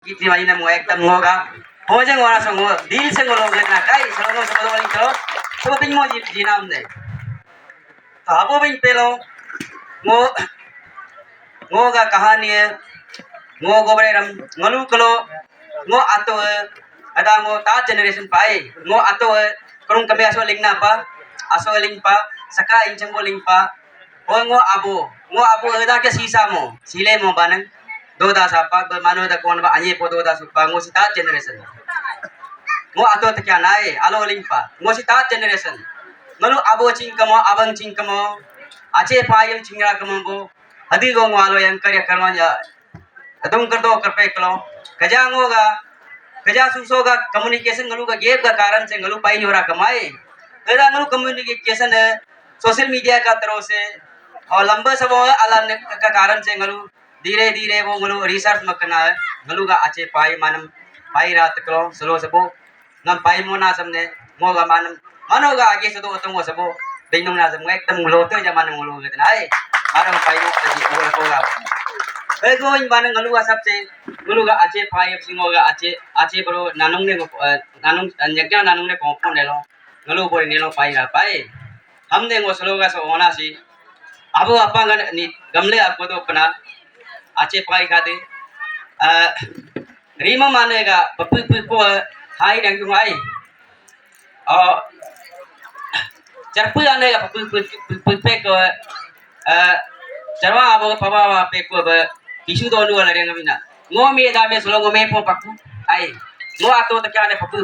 Itu mana mau ekam ngoga. Mau jangan orang senggo, deal senggo logo na kai. Senggo senggo logo itu. Semua ping mau jinam deh. Tahu ping pelo. Ngo ngoga kahani ngo gobre ram ngalu kalau ngo atau ada ngo ta generation pai ngo atau kurung kami aso ling na pa aso ling pa saka injeng ko ling pa o ngo abo ada ke sisa mo sile mo banang do da sapa mano da kon ba anye po do da supa ngo si ta generation ngo atau te kya nai alo ling pa ngo si ta generation ngalu abo ching kamo abang ching kamo ace payam chingra kamo go hadi go ngalo yang karya karwanya adum कर दो कर पे कलो कजा होगा कजा सुसोगा communication गलू का gap का कारण से गलू पाई हो रहा कमाए कजा गलू कम्युनिकेशन सोशल मीडिया का तरफ से और लंबे सब अलग का कारण से गलू धीरे धीरे वो गलू रिसर्च में करना है गलू का अच्छे पाई मानम पाई रात कलो स्लो सबो ngam पाई मोना सबने मोगा मानम मनोगा आगे से तो तुम सबो बिंदु ना सब एकदम लोते जमाने में लोग इतना है मानम पाई को जी कोगा ego in banang galuga sabse galuga ache phai singoga ache bro nanung ne nanung nyakya nanung ne kompon ne lo galu boy ne lo pai ra pai हमने ngo sloga so ona si abo apa gan ni gamle आपको तो अपना ache pai खाते रीमा मानेगा पप्पू को high रंग high और चरपु आने का पप्पू पे को चरवा abo papa pe ko isu do lu ala renga mina ngo me da me solo ngo me po pakku ai ngo ato ta kya ne papu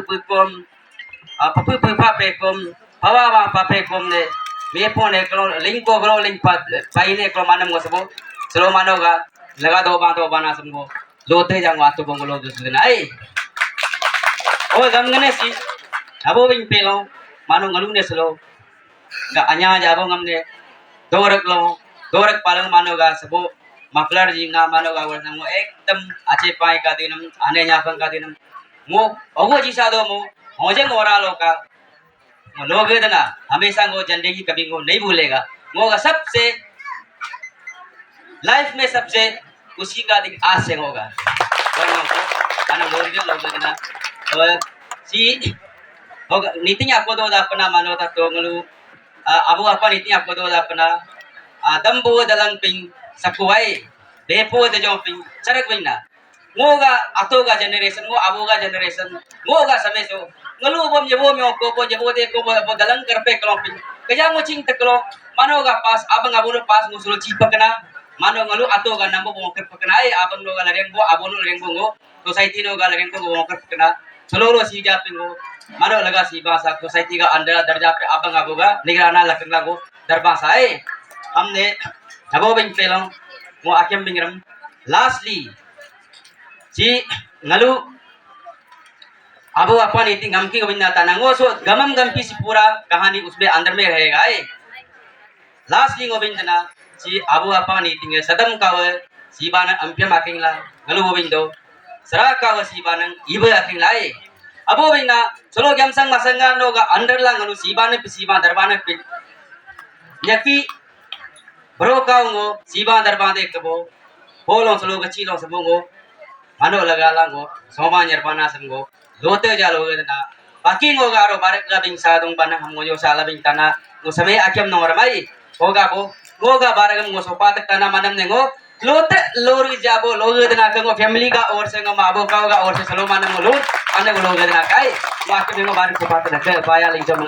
pa pe kom pawa wa pa pe kom ne me po ne klo link pa pai ne klo manam ngo sabo solo mano ga laga do ba na samgo lote jang wa to bongolo dus na ai o gam ngane si abo wing pe lo mano ngalu ne solo ga anya ja bo ngam ne dorak palang mano ga sabo maflar jinga mano ga warna mo एकदम अच्छे पाए का दिनम आने न्यापन का दिनम मो अगो जी सादो मो होजे मोरा लोका लोग इतना हमेशा वो जिंदगी कभी को नहीं भूलेगा वो का सबसे लाइफ में सबसे उसी का दिन आज से होगा mana लोग इतना और सी होगा नीति आपको दो अपना मानो था तो ngelu abu apa नीति आपको दो अपना dambu dalang ping sakuai depo de joping charak bina ngoga atoga generation ngo aboga generation ngoga samay so ngalu bom jebo me ko jebo de ko dalang karpe kloping kaya ngo ching teklo manoga pas abang abuno pas musulo chipakna mano ngalu atoga nambo mo kerpakna ai abang no galareng bo abono lareng bo society no galareng bo mo kerpakna seluruh si japingo mano laga si bahasa society का अंदर दर्जा पे abang aboga निगराना लकन लागो दरबासा ai हमने abo bing pelong mo akem bingram lastly si ngalu abo अपन इतनी गमकी को बिना ताना सो गमम गमकी सी पूरा कहानी उसमें अंदर में रहेगा है लास्टली को बिना si abo अपन इतनी सदम का व सीबान अंपियम आकिंगला ngalu को बिंदो सरा का व सीबान इबे आकिंगला है abo बिना चलो गमसंग मसंगा नोगा अंदर ला ngalu सीबान पे सीबा दरबान पे यकी bro kaungo siba darba de kebo bolong selo kecil long sebongo mano laga lango soma nyarpana semgo lote jalo na baki ngo garo barek ga bing sadong banang ham ngoyo sala bing tana ngo same akem nong ramai hoga bo ngoga baragam ngo sopa tak tana manam nengo lote lori jabo loge na ko family ka or se ngo mabo ka ga or se selo manam ngo lot ane ngo loge na kai ma ke ngo barik sopa tak paya ling jam